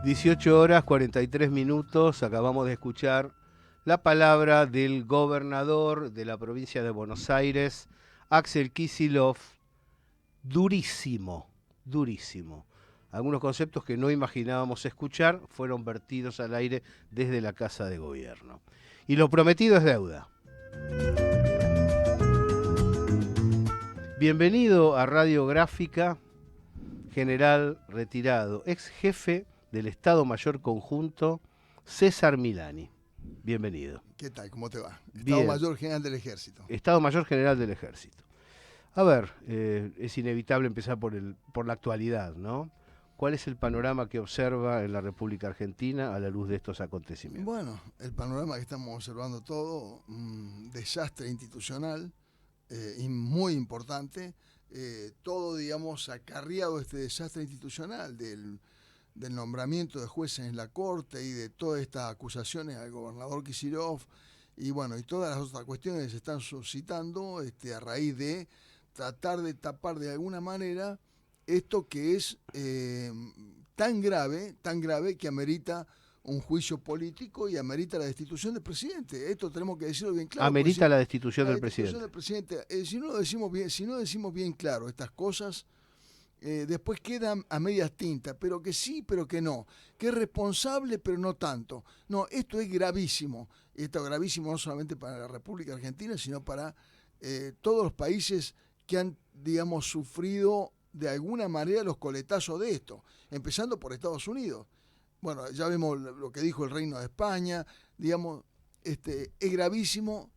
18 horas 43 minutos, acabamos de escuchar la palabra del gobernador de la provincia de Buenos Aires, Axel Kicillof, durísimo, durísimo. Algunos conceptos que no imaginábamos escuchar fueron vertidos al aire desde la Casa de Gobierno. Y lo prometido es deuda. Bienvenido a Radiográfica, general retirado, ex jefe del Estado Mayor Conjunto, César Milani. Bienvenido. ¿Qué tal? ¿Cómo te va? Bien. Estado Mayor General del Ejército. Estado Mayor General del Ejército. A ver, es inevitable empezar por la actualidad, ¿no? ¿Cuál es el panorama que observa en la República Argentina a la luz de estos acontecimientos? Bueno, el panorama que estamos observando todo, un desastre institucional y muy importante, todo, digamos, acarreado este desastre institucional del nombramiento de jueces en la Corte y de todas estas acusaciones al gobernador Kicillof y bueno, y todas las otras cuestiones que se están suscitando a raíz de tratar de tapar de alguna manera esto que es tan grave que amerita un juicio político y amerita la destitución del presidente. Esto tenemos que decirlo bien claro. Amerita la destitución del presidente. Si no decimos bien claro estas cosas, después quedan a medias tintas, pero que sí, pero que no, que es responsable, pero no tanto. No, esto es gravísimo. Esto es gravísimo no solamente para la República Argentina, sino para todos los países que han, digamos, sufrido de alguna manera los coletazos de esto, empezando por Estados Unidos. Bueno, ya vemos lo que dijo el Reino de España, digamos, es gravísimo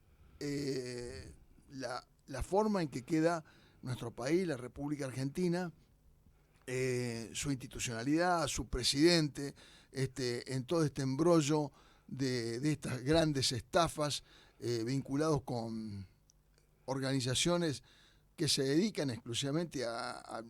la forma en que queda nuestro país, la República Argentina, su institucionalidad, su presidente, en todo este embrollo de estas grandes estafas vinculados con organizaciones que se dedican exclusivamente a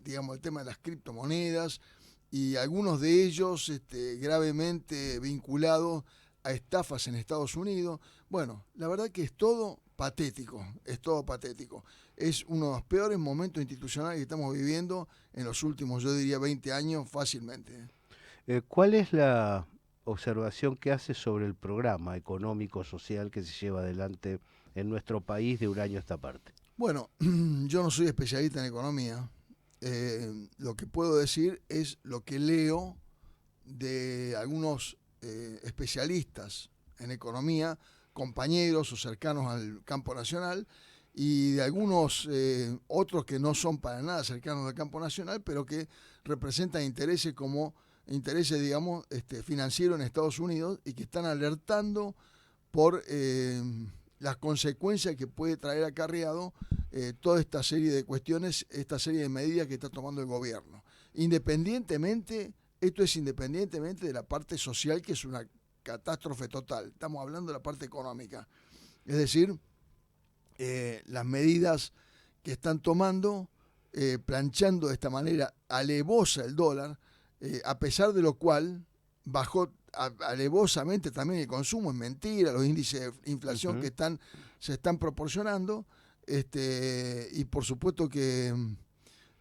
digamos, al tema de las criptomonedas y algunos de ellos gravemente vinculados a estafas en Estados Unidos. Bueno, la verdad que es todo patético, es todo patético. Es uno de los peores momentos institucionales que estamos viviendo en los últimos, yo diría, 20 años fácilmente. ¿Cuál es la observación que hace sobre el programa económico social que se lleva adelante en nuestro país de un año a esta parte? Bueno, yo no soy especialista en economía. Lo que puedo decir es lo que leo de algunos especialistas en economía, compañeros o cercanos al campo nacional, y de algunos otros que no son para nada cercanos al campo nacional, pero que representan intereses digamos, financieros en Estados Unidos y que están alertando por las consecuencias que puede traer acarreado toda esta serie de cuestiones, esta serie de medidas que está tomando el gobierno. Esto es independientemente de la parte social, que es una catástrofe total. Estamos hablando de la parte económica. Es decir, las medidas que están tomando, planchando de esta manera alevosa el dólar, a pesar de lo cual bajó alevosamente también el consumo. Es mentira, los índices de inflación que se están proporcionando, y por supuesto que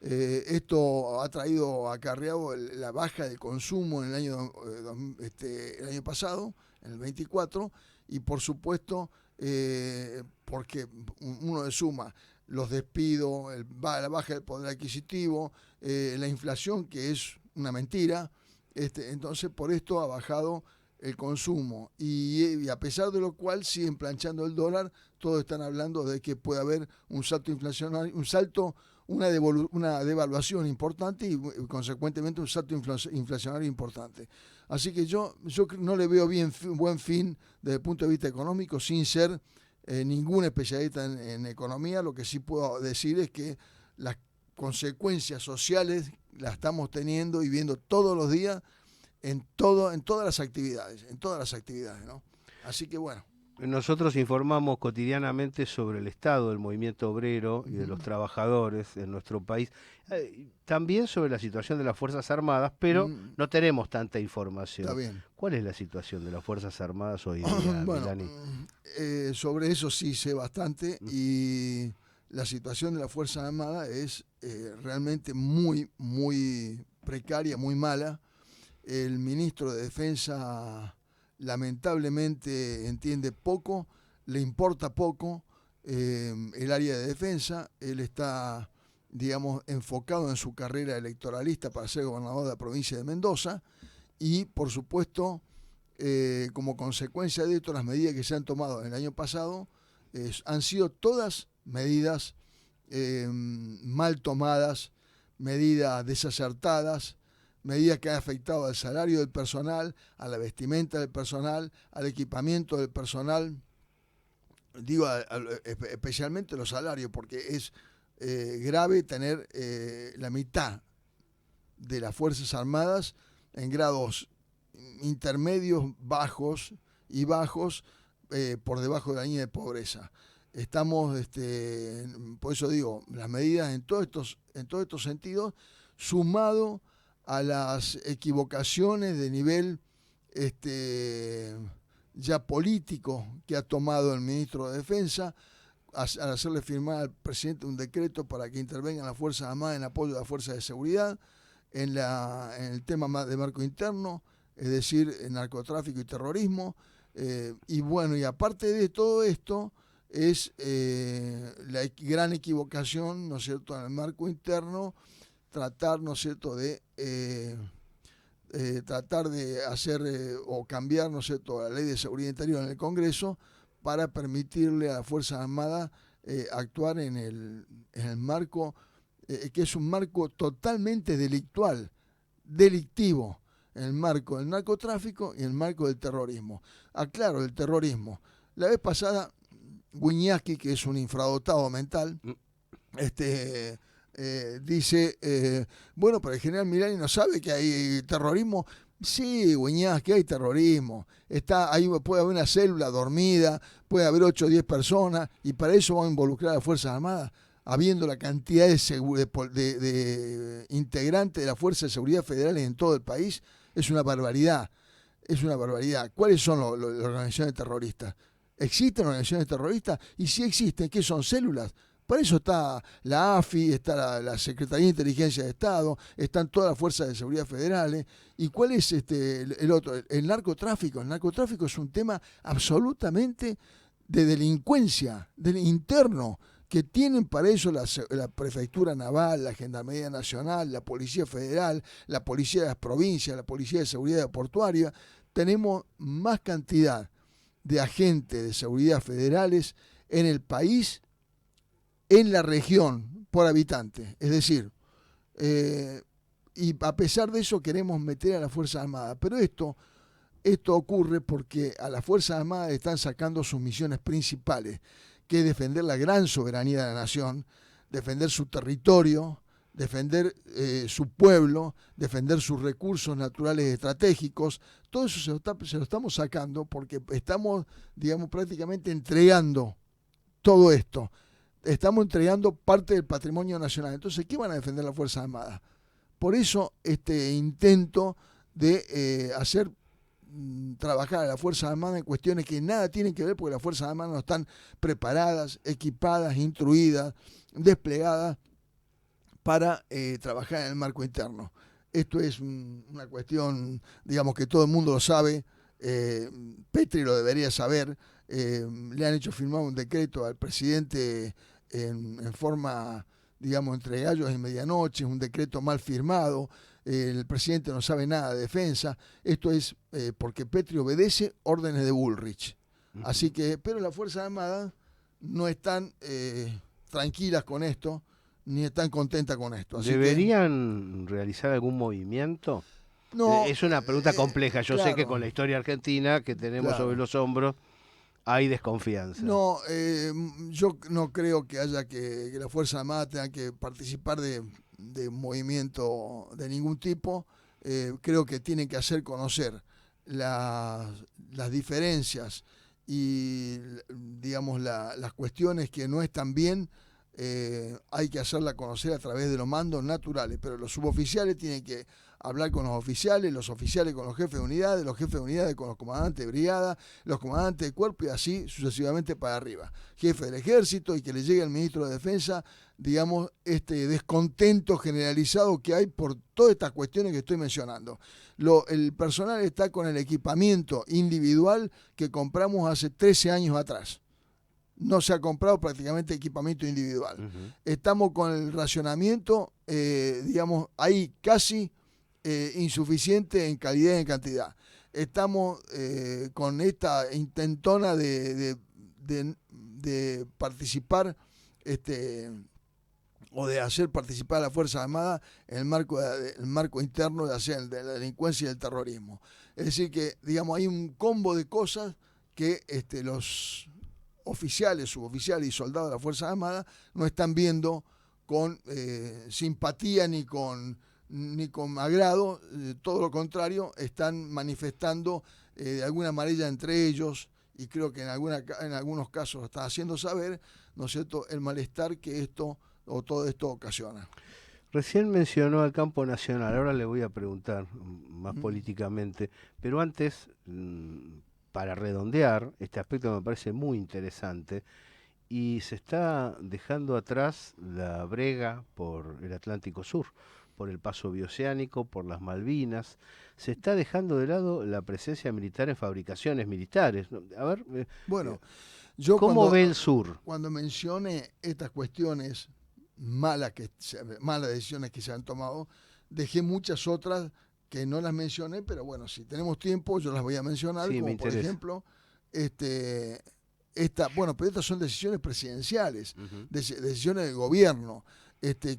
esto ha traído acarreado la baja del consumo en el año pasado, en el 24, y por supuesto porque uno le suma los despidos, la baja del poder adquisitivo, la inflación, que es una mentira, entonces por esto ha bajado el consumo y a pesar de lo cual siguen planchando el dólar. Todos están hablando de que puede haber un salto inflacionario, una devaluación importante y consecuentemente un salto inflacionario importante. Así que yo no le veo buen fin desde el punto de vista económico, sin ser ningún especialista en economía. Lo que sí puedo decir es que las consecuencias sociales las estamos teniendo y viendo todos los días en todas las actividades, ¿no? Así que bueno. Nosotros informamos cotidianamente sobre el estado del movimiento obrero y de los trabajadores en nuestro país, también sobre la situación de las Fuerzas Armadas, pero no tenemos tanta información. Está bien. ¿Cuál es la situación de las Fuerzas Armadas hoy día, bueno, Milani? Sobre eso sí sé bastante, y la situación de las Fuerzas Armadas es realmente muy, muy precaria, muy mala. el ministro de Defensa lamentablemente entiende poco, le importa poco el área de defensa. Él está, digamos, enfocado en su carrera electoralista para ser gobernador de la provincia de Mendoza y, por supuesto, como consecuencia de esto, las medidas que se han tomado el año pasado han sido todas medidas mal tomadas, medidas desacertadas, medidas que han afectado al salario del personal, a la vestimenta del personal, al equipamiento del personal, digo especialmente los salarios, porque es grave tener la mitad de las Fuerzas Armadas en grados intermedios, bajos y bajos por debajo de la línea de pobreza. Estamos, por eso digo, las medidas en todos estos sentidos, sumado a las equivocaciones de nivel ya político que ha tomado el ministro de Defensa al hacerle firmar al presidente un decreto para que intervengan las Fuerzas Armadas en apoyo de las Fuerzas de Seguridad en el tema de marco interno, es decir, en narcotráfico y terrorismo. Y bueno, y aparte de todo esto, es la gran equivocación, ¿no es cierto?, en el marco interno, tratar, ¿no es cierto?, de tratar de hacer o cambiar, ¿no es cierto?, la ley de seguridad interior en el Congreso para permitirle a las Fuerzas Armadas actuar en el marco, que es un marco totalmente delictivo, en el marco del narcotráfico y en el marco del terrorismo. Aclaro, el terrorismo. La vez pasada, Wiñaski, que es un infradotado mental, dice, bueno, pero el general Milani no sabe que hay terrorismo. Sí, Wiñaski, hay terrorismo. Ahí puede haber una célula dormida, puede haber 8 o 10 personas, y para eso van a involucrar a las Fuerzas Armadas, habiendo la cantidad de integrantes de las Fuerzas de Seguridad Federales en todo el país. Es una barbaridad. Es una barbaridad. ¿Cuáles son las organizaciones terroristas? ¿Existen organizaciones terroristas? Y si existen, ¿qué son? Células. Para eso está la AFI, está la Secretaría de Inteligencia de Estado, están todas las Fuerzas de Seguridad Federales. ¿Y cuál es el otro? El narcotráfico. El narcotráfico es un tema absolutamente de delincuencia, del interno, que tienen para eso la Prefectura Naval, la Gendarmería Nacional, la Policía Federal, la Policía de las Provincias, la Policía de Seguridad Portuaria. Tenemos más cantidad de agentes de seguridad federales en el país, en la región, por habitante. Es decir, y a pesar de eso queremos meter a las Fuerzas Armadas. Pero esto ocurre porque a las Fuerzas Armadas están sacando sus misiones principales, que es defender la gran soberanía de la nación, defender su territorio, defender su pueblo, defender sus recursos naturales estratégicos. Todo eso se lo estamos sacando porque estamos, digamos, prácticamente entregando todo esto. Estamos entregando parte del patrimonio nacional. Entonces, ¿qué van a defender las Fuerzas Armadas? Por eso este intento de hacer trabajar a las Fuerzas Armadas en cuestiones que nada tienen que ver, porque las Fuerzas Armadas no están preparadas, equipadas, instruidas, desplegadas para trabajar en el marco interno. Esto es una cuestión, digamos, que todo el mundo lo sabe. Petri lo debería saber. Le han hecho firmar un decreto al presidente en forma, digamos, entre gallos y medianoche, un decreto mal firmado. El presidente no sabe nada de defensa. Esto es porque Petri obedece órdenes de Bullrich. Así que, pero las Fuerzas Armadas no están tranquilas con esto, ni están contentas con esto. Así ¿Deberían realizar algún movimiento? No, es una pregunta compleja. Yo sé que con la historia argentina que tenemos sobre los hombros hay desconfianza. No, yo no creo que haya que las Fuerzas Armadas tengan que participar de un movimiento de ningún tipo. Creo que tienen que hacer conocer las diferencias y, digamos, las cuestiones que no están bien. Hay que hacerla conocer a través de los mandos naturales, pero los suboficiales tienen que hablar con los oficiales con los jefes de unidades con los comandantes de brigada, los comandantes de cuerpo y así sucesivamente para arriba. Jefe del ejército y que le llegue al ministro de Defensa, digamos, este descontento generalizado que hay por todas estas cuestiones que estoy mencionando. El personal está con el equipamiento individual que compramos hace 13 años atrás. No se ha comprado prácticamente equipamiento individual. Estamos con el racionamiento, digamos, ahí casi insuficiente en calidad y en cantidad. Estamos con esta intentona de participar o de hacer participar a las Fuerzas Armadas en el marco interno de la delincuencia y del terrorismo. Es decir que, digamos, hay un combo de cosas que los oficiales, suboficiales y soldados de las Fuerzas Armadas no están viendo con simpatía ni con agrado, todo lo contrario, están manifestando de alguna manera entre ellos, y creo que en algunos casos lo están haciendo saber, ¿no es cierto?, el malestar que todo esto ocasiona. Recién mencionó al campo nacional, ahora le voy a preguntar más políticamente, pero antes, para redondear, este aspecto me parece muy interesante, y se está dejando atrás la brega por el Atlántico Sur, por el paso bioceánico, por las Malvinas. Se está dejando de lado la presencia militar en fabricaciones militares. A ver, bueno, ¿cómo ve el sur? Cuando mencione estas cuestiones malas decisiones que se han tomado, dejé muchas otras que no las mencioné, pero bueno, si tenemos tiempo yo las voy a mencionar, sí, como por ejemplo, pero estas son decisiones presidenciales, decisiones del gobierno,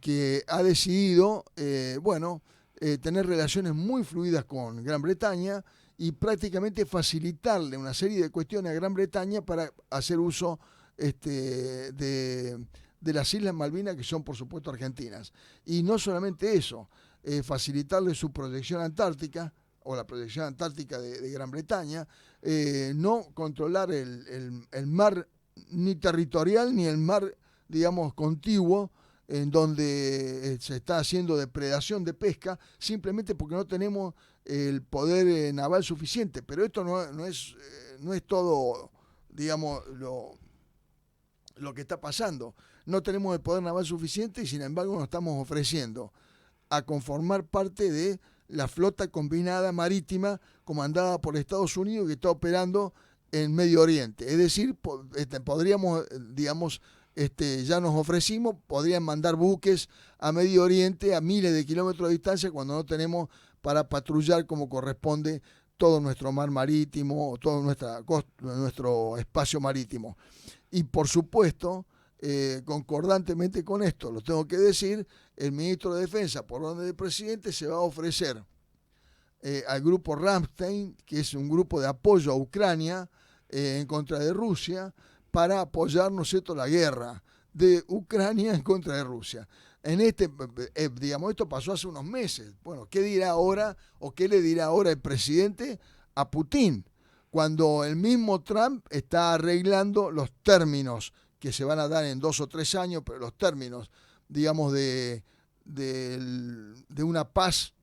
que ha decidido, tener relaciones muy fluidas con Gran Bretaña y prácticamente facilitarle una serie de cuestiones a Gran Bretaña para hacer uso de las Islas Malvinas, que son por supuesto argentinas. Y no solamente eso, facilitarle su protección antártica, o la protección antártica de Gran Bretaña, no controlar el mar ni territorial ni el mar, digamos, contiguo, en donde se está haciendo depredación de pesca, simplemente porque no tenemos el poder naval suficiente. Pero esto no es todo, digamos, lo que está pasando. No tenemos el poder naval suficiente y sin embargo nos estamos ofreciendo a conformar parte de la flota combinada marítima comandada por Estados Unidos que está operando en Medio Oriente. Es decir, podríamos, digamos, ya nos ofrecimos, podrían mandar buques a Medio Oriente a miles de kilómetros de distancia cuando no tenemos para patrullar como corresponde todo nuestro mar marítimo, todo nuestro espacio marítimo. Y por supuesto, concordantemente con esto, lo tengo que decir, el ministro de Defensa, por orden del presidente, se va a ofrecer al grupo Ramstein, que es un grupo de apoyo a Ucrania en contra de Rusia, para apoyar, ¿no es cierto?, la guerra de Ucrania en contra de Rusia. Digamos, esto pasó hace unos meses. Bueno, ¿qué dirá ahora o qué le dirá ahora el presidente a Putin? Cuando el mismo Trump está arreglando los términos que se van a dar en 2 o 3 años, pero los términos, digamos, de una paz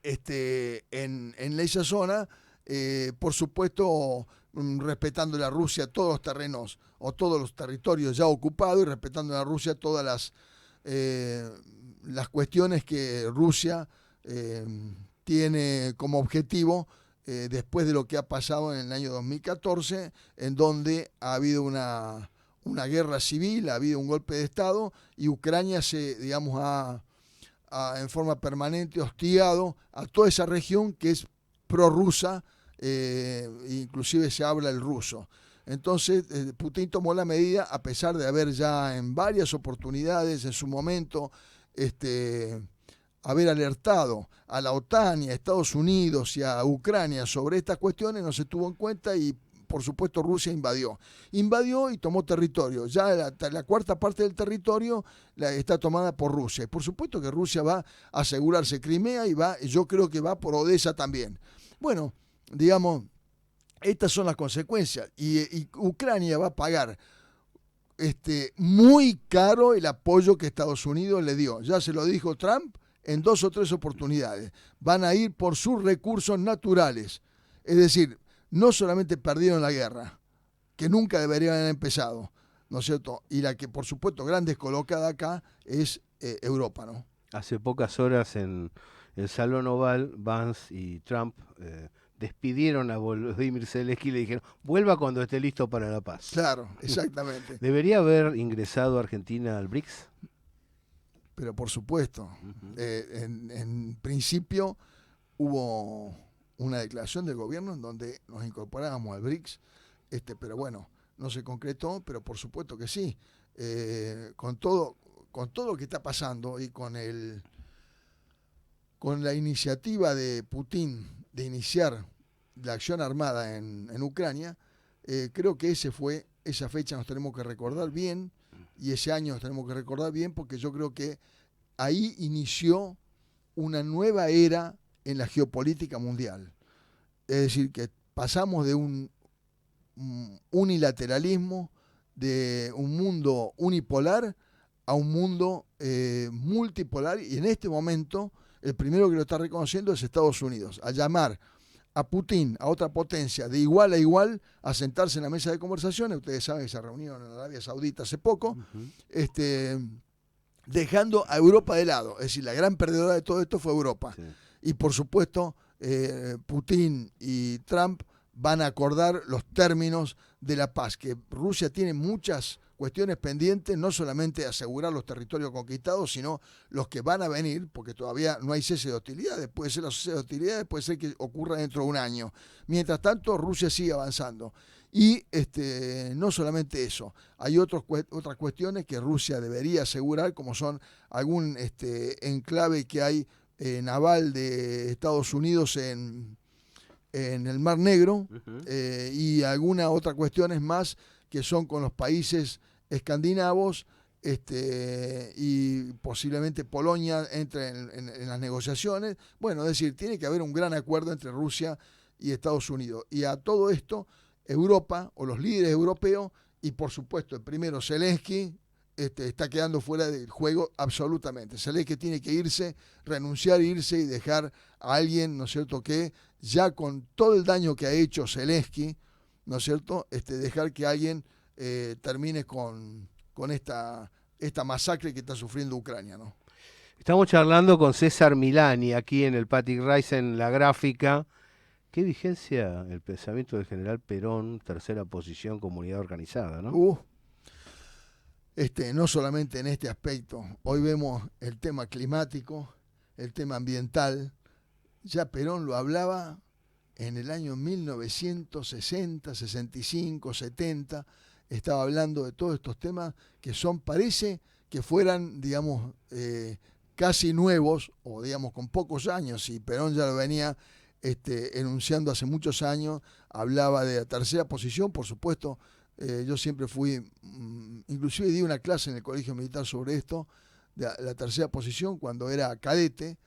en esa zona, por supuesto, respetando a Rusia todos los terrenos o todos los territorios ya ocupados y respetando a Rusia todas las cuestiones que Rusia tiene como objetivo después de lo que ha pasado en el año 2014, en donde ha habido una guerra civil, ha habido un golpe de Estado y Ucrania ha en forma permanente hostigado a toda esa región que es prorrusa, inclusive se habla el ruso. Entonces Putin tomó la medida, a pesar de haber ya en varias oportunidades en su momento haber alertado a la OTAN y a Estados Unidos y a Ucrania sobre estas cuestiones, no se tuvo en cuenta y por supuesto Rusia invadió y tomó territorio. Ya la cuarta parte del territorio está tomada por Rusia. Y por supuesto que Rusia va a asegurarse Crimea y yo creo que va por Odessa también. Bueno, digamos, estas son las consecuencias y Ucrania va a pagar muy caro el apoyo que Estados Unidos le dio. Ya se lo dijo Trump, en 2 o 3 oportunidades. Van a ir por sus recursos naturales. Es decir, no solamente perdieron la guerra, que nunca deberían haber empezado, ¿no es cierto? Y la que, por supuesto, gran descolocada acá es Europa, ¿no? Hace pocas horas en el Salón Oval, Vance y Trump despidieron a Volodymyr Zelensky y le dijeron, vuelva cuando esté listo para la paz. Claro, exactamente. ¿Debería haber ingresado Argentina al BRICS? Pero por supuesto, en principio hubo una declaración del gobierno en donde nos incorporábamos al BRICS, pero bueno, no se concretó, pero por supuesto que sí. Con todo lo que está pasando y con la iniciativa de Putin de iniciar la acción armada en Ucrania, creo que esa fecha nos tenemos que recordar bien, y ese año nos tenemos que recordar bien, porque yo creo que ahí inició una nueva era en la geopolítica mundial. Es decir, que pasamos de un unilateralismo, de un mundo unipolar a un mundo multipolar, y en este momento el primero que lo está reconociendo es Estados Unidos. Al llamar a Putin, a otra potencia, de igual a igual, a sentarse en la mesa de conversaciones, ustedes saben que se reunieron en Arabia Saudita hace poco, dejando a Europa de lado. Es decir, la gran perdedora de todo esto fue Europa. Sí. Y por supuesto, Putin y Trump van a acordar los términos de la paz, que Rusia tiene muchas cuestiones pendientes, no solamente asegurar los territorios conquistados, sino los que van a venir, porque todavía no hay cese de hostilidades. Puede ser la cese de hostilidades, puede ser que ocurra dentro de un año. Mientras tanto, Rusia sigue avanzando. Y no solamente eso, hay otras cuestiones que Rusia debería asegurar, como son algún enclave que hay naval de Estados Unidos en el Mar Negro, y algunas otras cuestiones más que son con los países escandinavos, y posiblemente Polonia entre en las negociaciones. Bueno, es decir, tiene que haber un gran acuerdo entre Rusia y Estados Unidos. Y a todo esto, Europa, o los líderes europeos, y por supuesto el primero Zelensky, está quedando fuera del juego absolutamente. Zelensky tiene que irse, renunciar, irse y dejar a alguien, ¿no es cierto?, que ya con todo el daño que ha hecho Zelensky, ¿no es cierto?, dejar que alguien termine con esta masacre que está sufriendo Ucrania, ¿no? Estamos charlando con César Milani aquí en el Patrick Rice en la gráfica. ¿Qué vigencia el pensamiento del general Perón, tercera posición, comunidad organizada, ¿no? No solamente en este aspecto. Hoy vemos el tema climático, el tema ambiental. Ya Perón lo hablaba en el año 1960, 65, 70. Estaba hablando de todos estos temas que parece que fueran, digamos, casi nuevos, o digamos con pocos años, y Perón ya lo venía enunciando hace muchos años. Hablaba de la tercera posición, por supuesto. Yo siempre fui, inclusive di una clase en el Colegio Militar sobre esto, de la tercera posición, cuando era cadete,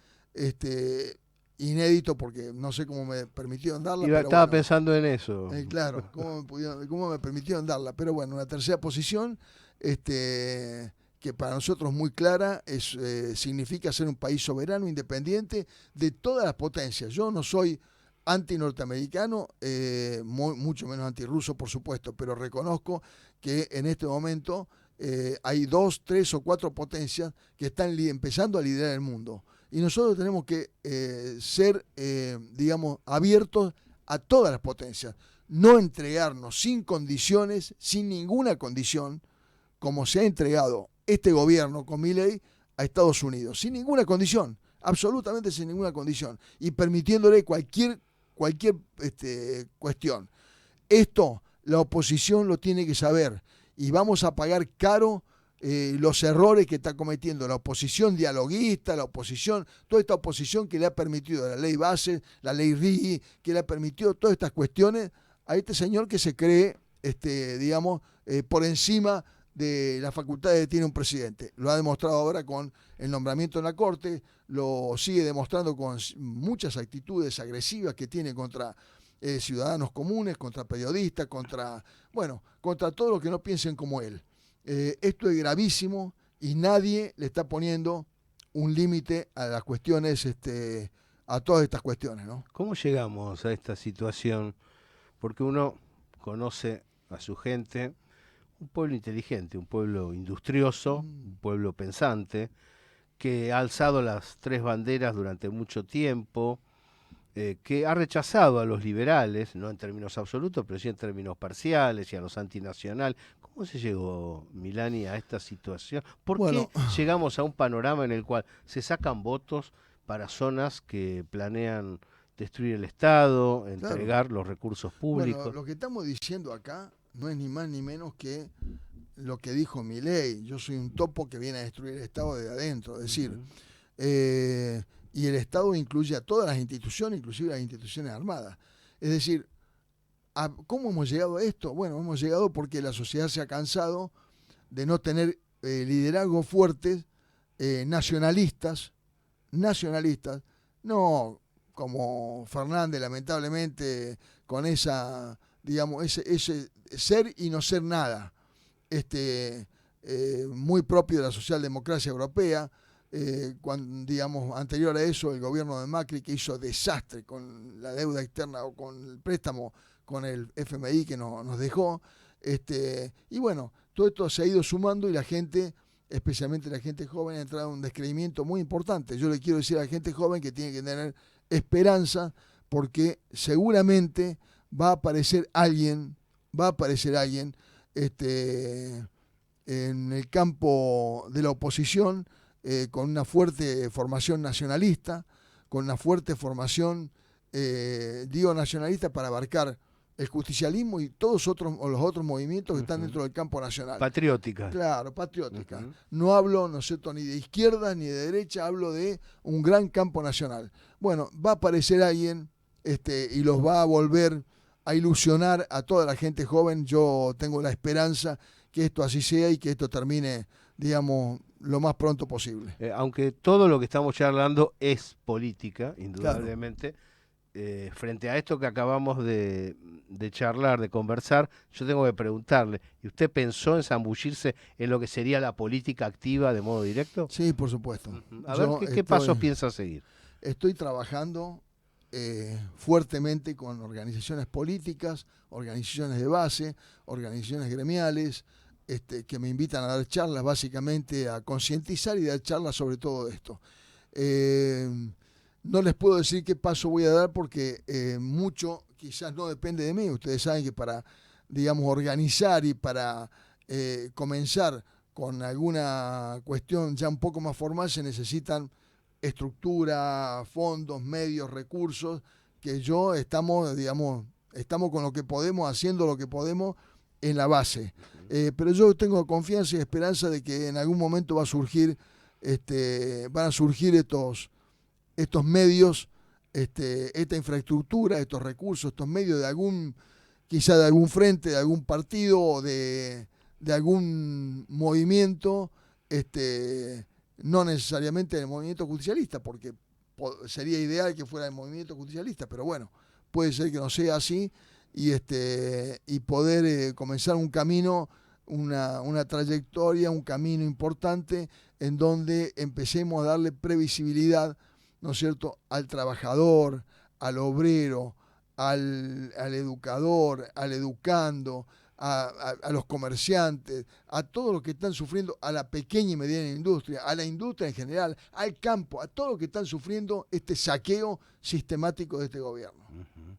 inédito, porque no sé cómo me permitieron darla. Estaba pensando en eso. Claro, cómo me permitieron darla. Pero bueno, una tercera posición que para nosotros es muy clara, significa ser un país soberano, independiente de todas las potencias. Yo no soy anti-norteamericano, mucho menos antirruso, por supuesto, pero reconozco que en este momento hay 2, 3 o 4 potencias que están empezando a liderar el mundo. Y nosotros tenemos que ser, digamos, abiertos a todas las potencias. No entregarnos sin condiciones, sin ninguna condición, como se ha entregado este gobierno con Milei a Estados Unidos. Sin ninguna condición, absolutamente sin ninguna condición. Y permitiéndole cualquier cuestión. Esto la oposición lo tiene que saber. Y vamos a pagar caro los errores que está cometiendo la oposición dialoguista, toda esta oposición que le ha permitido la ley base, la ley RIGI, que le ha permitido todas estas cuestiones a este señor que se cree, digamos, por encima de las facultades que tiene un presidente. Lo ha demostrado ahora con el nombramiento en la Corte, lo sigue demostrando con muchas actitudes agresivas que tiene contra ciudadanos comunes, contra periodistas, contra todos los que no piensen como él. Esto es gravísimo y nadie le está poniendo un límite a las cuestiones, a todas estas cuestiones, ¿no? ¿Cómo llegamos a esta situación? Porque uno conoce a su gente, un pueblo inteligente, un pueblo industrioso, un pueblo pensante, que ha alzado las tres banderas durante mucho tiempo, que ha rechazado a los liberales, no en términos absolutos, pero sí en términos parciales y a los antinacionales. ¿Cómo se llegó, Milani, a esta situación? ¿Por qué Bueno, llegamos a un panorama en el cual se sacan votos para zonas que planean destruir el Estado, claro. entregar los recursos Bueno, públicos? lo que estamos diciendo acá no es ni más ni menos que lo que dijo Milei. Yo soy un topo que viene a destruir el Estado desde adentro. Es decir, Ujú. eh, y el Estado incluye a todas las instituciones, inclusive las instituciones armadas. Es decir, ¿cómo hemos llegado a esto? Bueno, hemos llegado porque la sociedad se ha cansado de no tener liderazgos fuertes, nacionalistas, no como Fernández, lamentablemente, con esa, digamos, ese ser y no ser nada, muy propio de la socialdemocracia europea. Cuando, digamos, anterior a eso, el gobierno de Macri, que hizo desastre con la deuda externa o con el préstamo con el FMI que nos dejó. Y bueno, todo esto se ha ido sumando y la gente, especialmente la gente joven, ha entrado en un descreimiento muy importante. Yo le quiero decir a la gente joven que tiene que tener esperanza porque seguramente va a aparecer alguien en el campo de la oposición con una fuerte formación nacionalista, con una fuerte formación, digo nacionalista, para abarcar el justicialismo y todos los otros movimientos que están Ujú. dentro del campo nacional. Patriótica. Claro, patriótica. Ujú. No hablo, ¿no es cierto?, ni de izquierda ni de derecha, hablo de un gran campo nacional. Bueno, va a aparecer alguien y los va a volver a ilusionar a toda la gente joven. Yo tengo la esperanza que esto así sea y que esto termine, digamos, lo más pronto posible. Aunque todo lo que estamos charlando es política, Claro. indudablemente, frente a esto que acabamos de charlar, de conversar, yo tengo que preguntarle, ¿y usted pensó en zambullirse en lo que sería la política activa de modo directo? Sí, por supuesto. Ujú. A ver, Yo ¿qué pasos piensa seguir? estoy trabajando fuertemente con organizaciones políticas, organizaciones de base, organizaciones gremiales, que me invitan a dar charlas, básicamente a concientizar y dar charlas sobre todo esto. Eh, no les puedo decir qué paso voy a dar porque mucho quizás no depende de mí. Ustedes saben que para, digamos, organizar y para comenzar con alguna cuestión ya un poco más formal se necesitan estructura, fondos, medios, recursos, que estamos con lo que podemos, haciendo lo que podemos en la base. Pero yo tengo confianza y esperanza de que en algún momento van a surgir estos medios, esta infraestructura, estos recursos, estos medios quizá de algún frente, de algún partido o de algún movimiento, no necesariamente del movimiento justicialista, porque sería ideal que fuera el movimiento justicialista, pero bueno, puede ser que no sea así y poder comenzar un camino, una trayectoria, un camino importante en donde empecemos a darle previsibilidad, ¿no es cierto?, al trabajador, al obrero, al educador, al educando, a los comerciantes, a todos los que están sufriendo, a la pequeña y mediana industria, a la industria en general, al campo, a todos los que están sufriendo este saqueo sistemático de este gobierno. Ujú.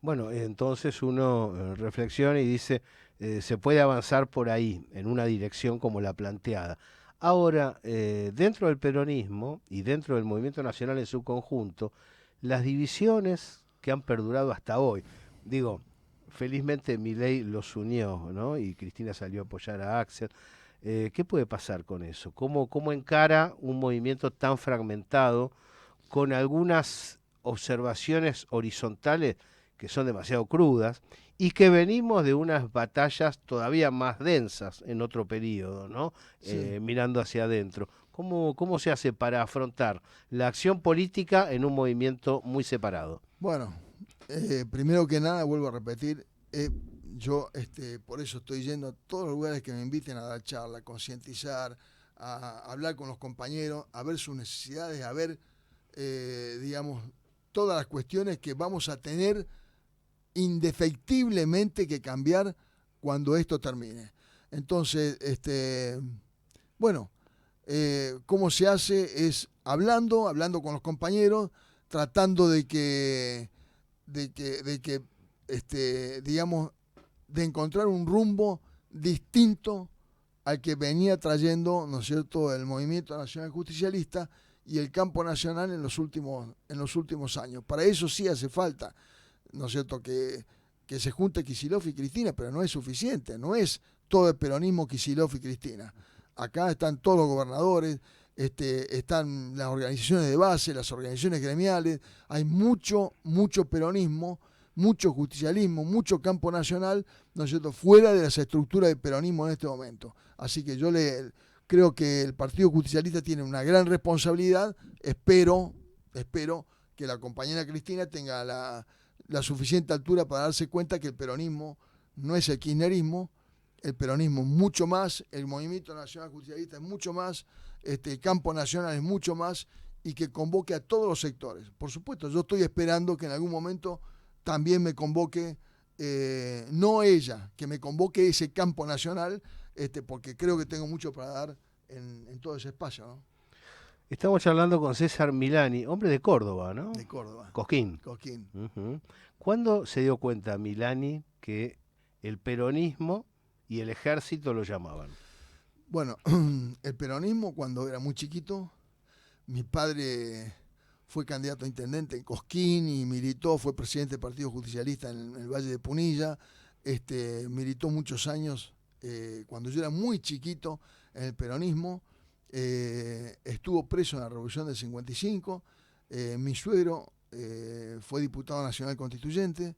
Bueno, entonces uno reflexiona y dice, se puede avanzar por ahí, en una dirección como la planteada. Ahora, dentro del peronismo y dentro del movimiento nacional en su conjunto, las divisiones que han perdurado hasta hoy, digo, felizmente Milei los unió, ¿no? Y Cristina salió a apoyar a Axel. ¿Qué puede pasar con eso? ¿Cómo encara un movimiento tan fragmentado con algunas observaciones horizontales que son demasiado crudas y que venimos de unas batallas todavía más densas en otro periodo, ¿no? Sí. Mirando hacia adentro. ¿Cómo se hace para afrontar la acción política en un movimiento muy separado? Bueno, primero que nada, vuelvo a repetir, yo por eso estoy yendo a todos los lugares que me inviten a dar charla, a concientizar, a hablar con los compañeros, a ver sus necesidades, a ver, digamos, todas las cuestiones que vamos a tener indefectiblemente que cambiar cuando esto termine. Entonces, bueno, cómo se hace es hablando con los compañeros, tratando de que digamos, de encontrar un rumbo distinto al que venía trayendo, ¿no es cierto?, el Movimiento Nacional Justicialista y el campo nacional en los últimos años. Para eso sí hace falta, ¿no es cierto?, que se junte Kicillof y Cristina, pero no es suficiente, no es todo el peronismo Kicillof y Cristina. Acá están todos los gobernadores, están las organizaciones de base, las organizaciones gremiales, hay mucho peronismo, mucho justicialismo, mucho campo nacional, ¿no es cierto?, fuera de las estructuras del peronismo en este momento. Así que yo creo que el Partido Justicialista tiene una gran responsabilidad. Espero que la compañera Cristina tenga la suficiente altura para darse cuenta que el peronismo no es el kirchnerismo, el peronismo es mucho más, el Movimiento Nacional Justicialista es mucho más, el campo nacional es mucho más, y que convoque a todos los sectores. Por supuesto, yo estoy esperando que en algún momento también me convoque, no ella, que me convoque ese campo nacional, porque creo que tengo mucho para dar en todo ese espacio, ¿no? Estamos charlando con César Milani, hombre de Córdoba, ¿no? De Córdoba. Cosquín. Uh-huh. ¿Cuándo se dio cuenta Milani que el peronismo y el ejército lo llamaban? Bueno, el peronismo, cuando era muy chiquito, mi padre fue candidato a intendente en Cosquín y militó, fue presidente del Partido Justicialista en el Valle de Punilla, militó muchos años, cuando yo era muy chiquito, en el peronismo, estuvo preso en la Revolución del 55, mi suegro fue diputado nacional constituyente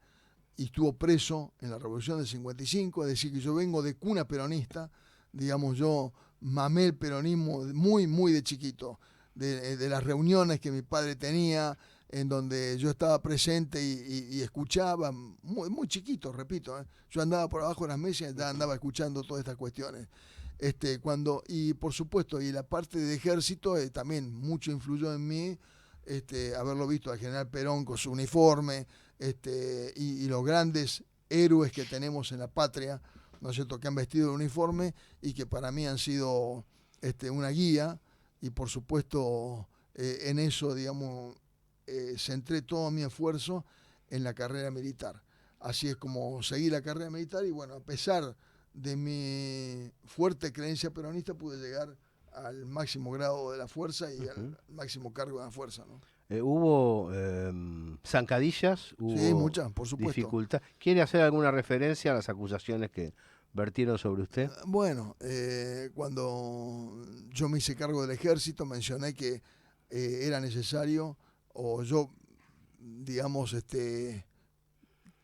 y estuvo preso en la Revolución del 55, es decir, que yo vengo de cuna peronista, digamos, yo mamé el peronismo muy de chiquito, de las reuniones que mi padre tenía, en donde yo estaba presente y escuchaba, muy chiquito, repito, yo andaba por abajo de las mesas y ya andaba escuchando todas estas cuestiones. Y por supuesto, y la parte de ejército también mucho influyó en mí, haberlo visto al general Perón con su uniforme, y los grandes héroes que tenemos en la patria, ¿no es cierto?, que han vestido el uniforme y que para mí han sido una guía, y por supuesto en eso, digamos, centré todo mi esfuerzo en la carrera militar. Así es como seguí la carrera militar y bueno, a pesar de mi fuerte creencia peronista pude llegar al máximo grado de la fuerza y al máximo cargo de la fuerza, ¿no? ¿Hubo zancadillas? ¿Hubo sí, muchas, por supuesto. dificultad? ¿Quiere hacer alguna referencia a las acusaciones que vertieron sobre usted? Bueno, cuando yo me hice cargo del ejército mencioné que era necesario, o yo, digamos,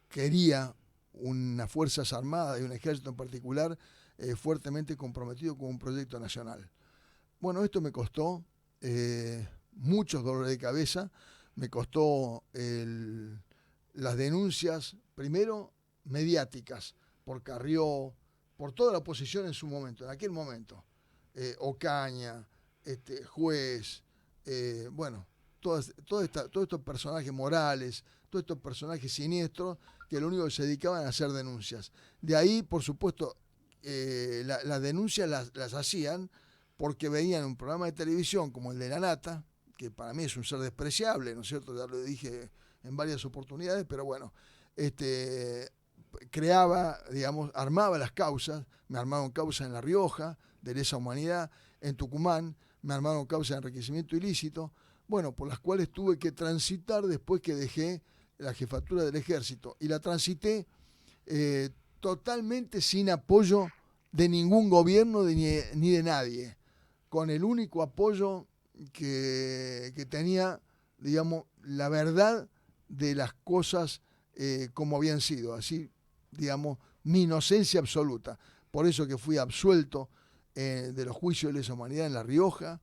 quería unas fuerzas armadas y un ejército en particular fuertemente comprometido con un proyecto nacional. Bueno, esto me costó muchos dolores de cabeza, me costó las denuncias, primero mediáticas, por Carrió, por toda la oposición en su momento, en aquel momento, Ocaña, Juez, bueno, todos estos personajes morales, todos estos personajes siniestros que lo único que se dedicaban a hacer denuncias. De ahí, por supuesto, las denuncias las hacían porque veían un programa de televisión como el de La Nata, que para mí es un ser despreciable, ¿no es cierto? Ya lo dije en varias oportunidades, pero bueno, creaba, digamos, armaba las causas, me armaron causas en La Rioja, de lesa humanidad, en Tucumán, me armaron causas de enriquecimiento ilícito, bueno, por las cuales tuve que transitar después que dejé la jefatura del ejército, y la transité totalmente sin apoyo de ningún gobierno ni de nadie, con el único apoyo que tenía, digamos, la verdad de las cosas como habían sido, así, digamos, mi inocencia absoluta. Por eso que fui absuelto de los juicios de lesa humanidad en La Rioja,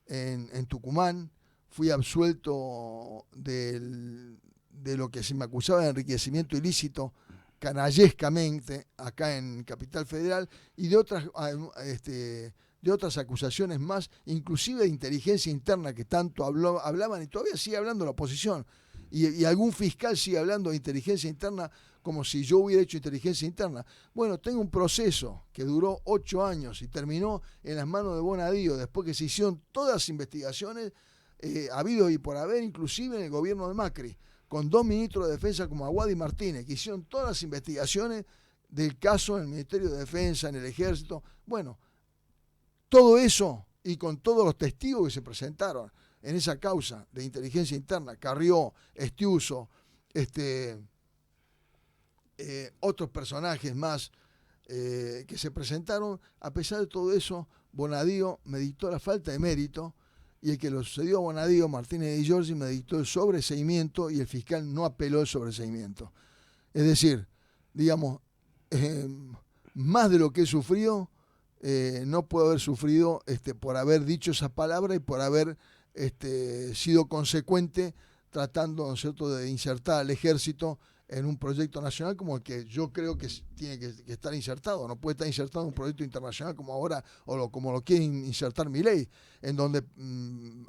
en Tucumán, fui absuelto de lo que se me acusaba de enriquecimiento ilícito canallescamente acá en Capital Federal, y de de otras acusaciones más, inclusive de inteligencia interna que tanto hablaban y todavía sigue hablando la oposición. Y algún fiscal sigue hablando de inteligencia interna como si yo hubiera hecho inteligencia interna. Bueno, tengo un proceso que duró 8 años y terminó en las manos de Bonadío, después que se hicieron todas las investigaciones habido y por haber, inclusive en el gobierno de Macri, con 2 ministros de Defensa como Aguad y Martínez, que hicieron todas las investigaciones del caso en el Ministerio de Defensa, en el Ejército. Bueno, todo eso y con todos los testigos que se presentaron en esa causa de inteligencia interna, Carrió, Estiuso, otros personajes más que se presentaron, a pesar de todo eso, Bonadío me dictó la falta de mérito y el que lo sucedió a Bonadío, Martínez de Giorgi, me dictó el sobreseimiento y el fiscal no apeló el sobreseimiento. Es decir, digamos, más de lo que he sufrido, no puedo haber sufrido por haber dicho esa palabra y por haber sido consecuente tratando, ¿no es cierto?, de insertar al ejército en un proyecto nacional como el que yo creo que tiene que estar insertado. No puede estar insertado en un proyecto internacional como ahora como lo quiere insertar Milei, en donde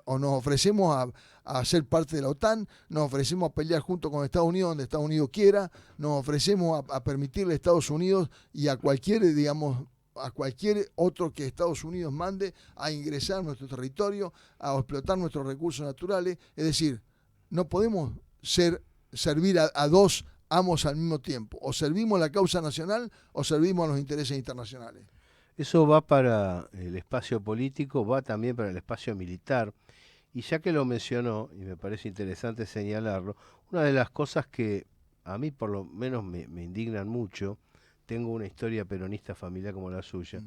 o nos ofrecemos a ser parte de la OTAN, nos ofrecemos a pelear junto con Estados Unidos donde Estados Unidos quiera, nos ofrecemos a permitirle a Estados Unidos y a cualquier, digamos, a cualquier otro que Estados Unidos mande a ingresar a nuestro territorio, a explotar nuestros recursos naturales. Es decir, no podemos servir a dos amos al mismo tiempo. O servimos la causa nacional o servimos a los intereses internacionales. Eso va para el espacio político, va también para el espacio militar. Y ya que lo mencionó, y me parece interesante señalarlo, una de las cosas que a mí por lo menos me indignan mucho, tengo una historia peronista familiar como la suya,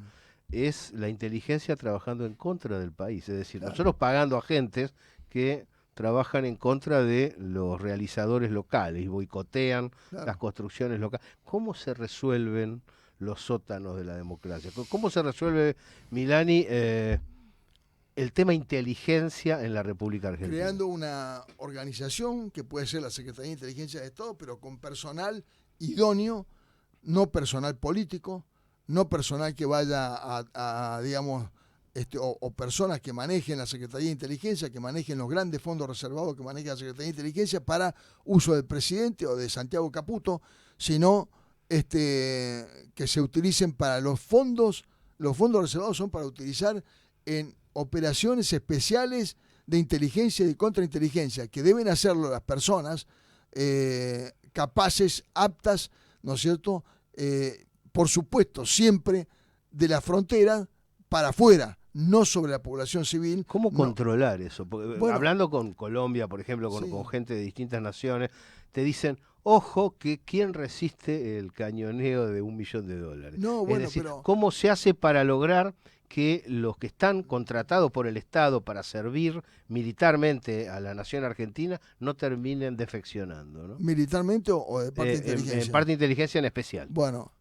es la inteligencia trabajando en contra del país. Es decir, claro, nosotros pagando agentes que trabajan en contra de los realizadores locales y boicotean, claro, las construcciones locales. ¿Cómo se resuelven los sótanos de la democracia? ¿Cómo se resuelve, Milani, el tema inteligencia en la República Argentina? Creando una organización que puede ser la Secretaría de Inteligencia de Estado, pero con personal idóneo, no personal político, no personal que vaya a digamos, o personas que manejen la Secretaría de Inteligencia, que manejen los grandes fondos reservados que maneja la Secretaría de Inteligencia para uso del presidente o de Santiago Caputo, sino que se utilicen para los fondos reservados son para utilizar en operaciones especiales de inteligencia y de contrainteligencia, que deben hacerlo las personas capaces, aptas, ¿no es cierto?, por supuesto, siempre de la frontera para afuera, no sobre la población civil. ¿Cómo controlar eso? Porque, bueno, hablando con Colombia, por ejemplo, sí, con gente de distintas naciones, te dicen, ojo, que ¿quién resiste el cañoneo de $1 millón? No, bueno, es decir, pero ¿cómo se hace para lograr que los que están contratados por el Estado para servir militarmente a la nación argentina no terminen defeccionando, ¿no? ¿Militarmente o de parte de inteligencia? En parte de inteligencia en especial. Bueno,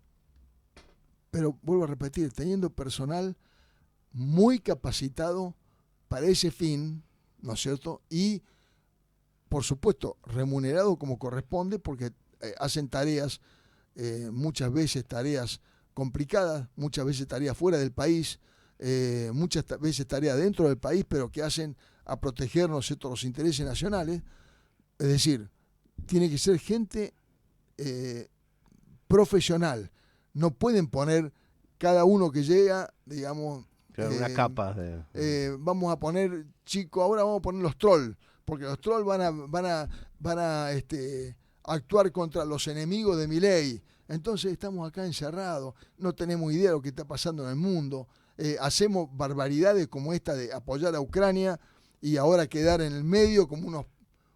pero vuelvo a repetir, teniendo personal muy capacitado para ese fin, ¿no es cierto? Y, por supuesto, remunerado como corresponde, porque hacen tareas, muchas veces tareas complicadas, muchas veces tareas fuera del país, muchas veces tareas dentro del país, pero que hacen a proteger, ¿no es cierto?, los intereses nacionales. Es decir, tiene que ser gente profesional. No pueden poner cada uno que llega, digamos, una capa vamos a poner, ahora vamos a poner los trolls, porque los trolls van a actuar contra los enemigos de Milei. Entonces estamos acá encerrados, no tenemos idea de lo que está pasando en el mundo, hacemos barbaridades como esta de apoyar a Ucrania y ahora quedar en el medio como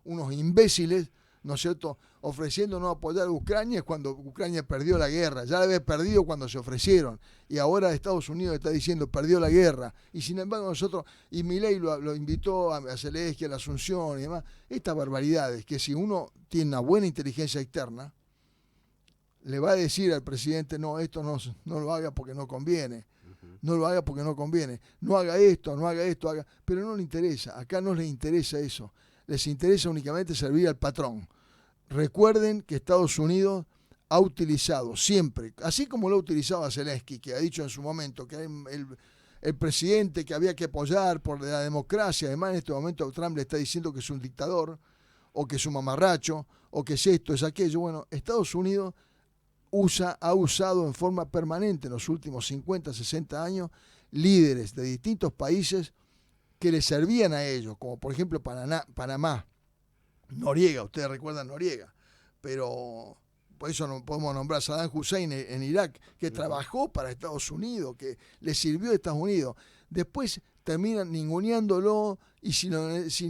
unos imbéciles, ¿no es cierto?, ofreciéndonos apoyar a Ucrania es cuando Ucrania perdió la guerra. Ya la había perdido cuando se ofrecieron. Y ahora Estados Unidos está diciendo perdió la guerra. Y sin embargo nosotros, y Milei lo invitó a Zelensky, a la Asunción y demás. Estas barbaridades que si uno tiene una buena inteligencia externa, le va a decir al presidente, no, esto no lo haga porque no conviene. No lo haga porque no conviene. No haga esto, haga. Pero no le interesa. Acá no les interesa eso. Les interesa únicamente servir al patrón. Recuerden que Estados Unidos ha utilizado siempre, así como lo ha utilizado a Zelensky, que ha dicho en su momento que el presidente que había que apoyar por la democracia. Además, en este momento Trump le está diciendo que es un dictador, o que es un mamarracho, o que es esto, es aquello. Bueno, Estados Unidos ha usado en forma permanente en los últimos 50, 60 años líderes de distintos países que le servían a ellos, como por ejemplo Panamá, Noriega, ustedes recuerdan Noriega, pero por eso no podemos nombrar a Saddam Hussein en Irak, que trabajó para Estados Unidos, que le sirvió a Estados Unidos. Después terminan ninguneándolo y si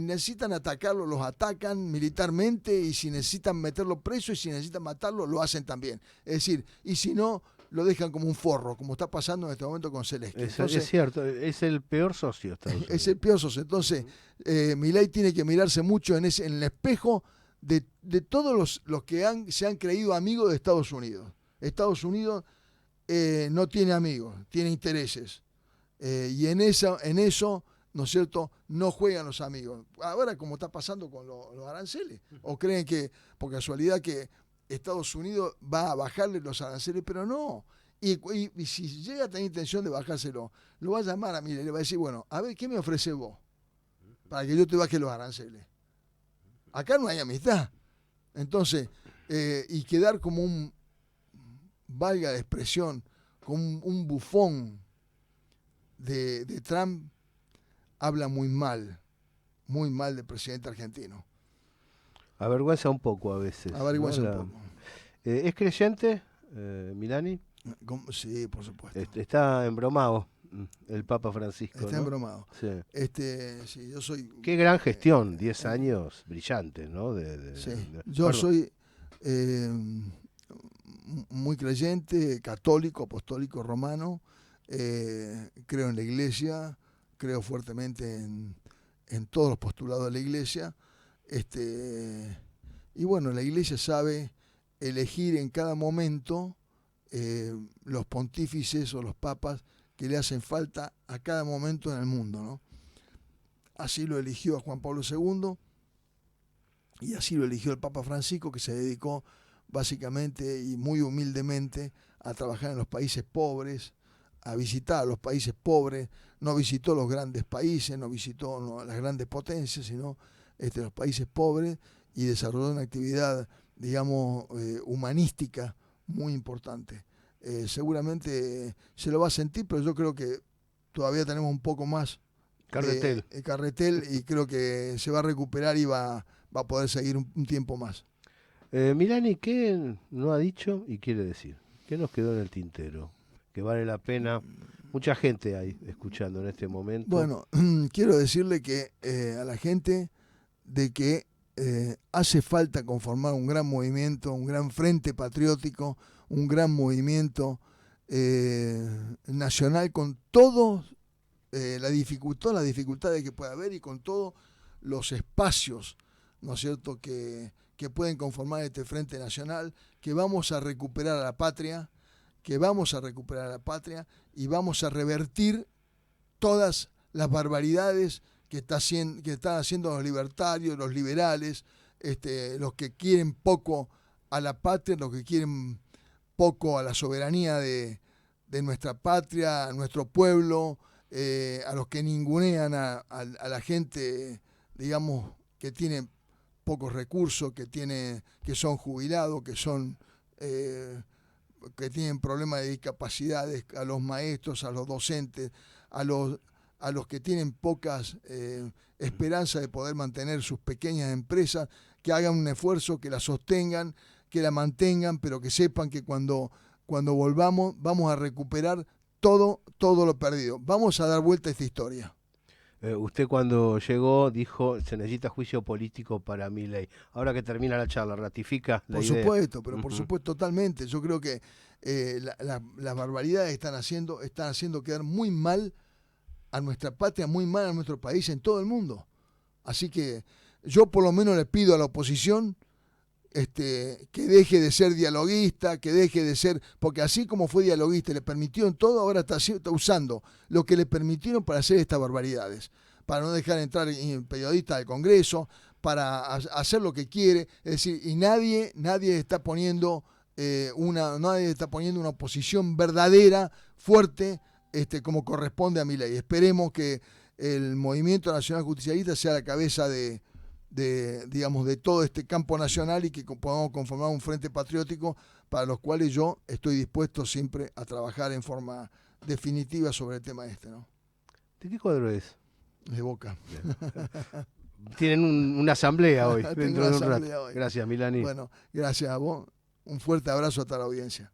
necesitan atacarlo, los atacan militarmente, y si necesitan meterlo preso y si necesitan matarlo, lo hacen también. Es decir, y si no, lo dejan como un forro, como está pasando en este momento con Zelensky. Entonces, es cierto, es el peor socio de Estados Unidos. Es el peor socio. Entonces, Milei tiene que mirarse mucho en el espejo de todos los que se han creído amigos de Estados Unidos. Estados Unidos no tiene amigos, tiene intereses. Y en eso, ¿no es cierto?, no juegan los amigos. Ahora, como está pasando con los aranceles. ¿O creen que, por casualidad, que Estados Unidos va a bajarle los aranceles? Pero no. Y si llega a tener intención de bajárselo, lo va a llamar a Milei y le va a decir, bueno, a ver, ¿qué me ofreces vos para que yo te baje los aranceles? Acá no hay amistad. Entonces, y quedar como valga la expresión, como un bufón de Trump, habla muy mal del presidente argentino. Avergüenza un poco a veces. Avergüenza un poco. ¿Es creyente, Milani? Sí, por supuesto. Está embromado el Papa Francisco. Está, ¿no?, embromado. Sí. Sí, yo soy... Qué gran gestión, 10 años brillantes, ¿no? Sí, yo soy muy creyente, católico, apostólico, romano. Creo en la Iglesia, creo fuertemente en todos los postulados de la Iglesia. Y bueno, la Iglesia sabe elegir en cada momento los pontífices o los papas que le hacen falta a cada momento en el mundo, ¿no? Así lo eligió a Juan Pablo II y así lo eligió el Papa Francisco, que se dedicó básicamente y muy humildemente a trabajar en los países pobres, a visitar a los países pobres. No visitó los grandes países, no visitó las grandes potencias, sino los países pobres, y desarrolló una actividad, digamos, humanística muy importante. Seguramente se lo va a sentir, pero yo creo que todavía tenemos un poco más carretel, y creo que se va a recuperar y va a poder seguir un tiempo más. Milani, ¿qué no ha dicho y quiere decir? ¿Qué nos quedó en el tintero? Que vale la pena. Mucha gente hay escuchando en este momento. Bueno, quiero decirle que a la gente de que hace falta conformar un gran movimiento, un gran frente patriótico, un gran movimiento nacional con todas las dificultades que pueda haber y con todos los espacios, ¿no es cierto?, que pueden conformar este frente nacional, que vamos a recuperar a la patria, y vamos a revertir todas las barbaridades que están haciendo los libertarios, los liberales, los que quieren poco a la patria, los que quieren poco a la soberanía de nuestra patria, a nuestro pueblo, a los que ningunean a la gente, digamos, que tiene pocos recursos, que son jubilados, que tienen problemas de discapacidades, a los maestros, a los docentes, a los que tienen pocas esperanzas de poder mantener sus pequeñas empresas, que hagan un esfuerzo, que la sostengan, que la mantengan, pero que sepan que cuando volvamos vamos a recuperar todo lo perdido. Vamos a dar vuelta a esta historia. Usted cuando llegó dijo, se necesita juicio político para Milei. Ahora que termina la charla, ¿ratifica la idea? Por supuesto, pero por supuesto, totalmente. Yo creo que las barbaridades están haciendo quedar muy mal a nuestra patria, muy mal a nuestro país en todo el mundo. Así que yo por lo menos le pido a la oposición que deje de ser dialoguista, que deje de ser, porque así como fue dialoguista y le permitió en todo, ahora está usando lo que le permitieron para hacer estas barbaridades, para no dejar entrar periodistas del Congreso, para hacer lo que quiere, es decir, y nadie está poniendo una oposición verdadera, fuerte, como corresponde a mi ley. Esperemos que el Movimiento Nacional Justicialista sea la cabeza digamos, de todo este campo nacional y que podamos conformar un frente patriótico para los cuales yo estoy dispuesto siempre a trabajar en forma definitiva sobre el tema ¿no? ¿De qué cuadro es? De Boca. Tienen una asamblea hoy, Tengo dentro una de un rato. asamblea hoy. Gracias, Milani. Bueno, gracias a vos. Un fuerte abrazo a toda la audiencia.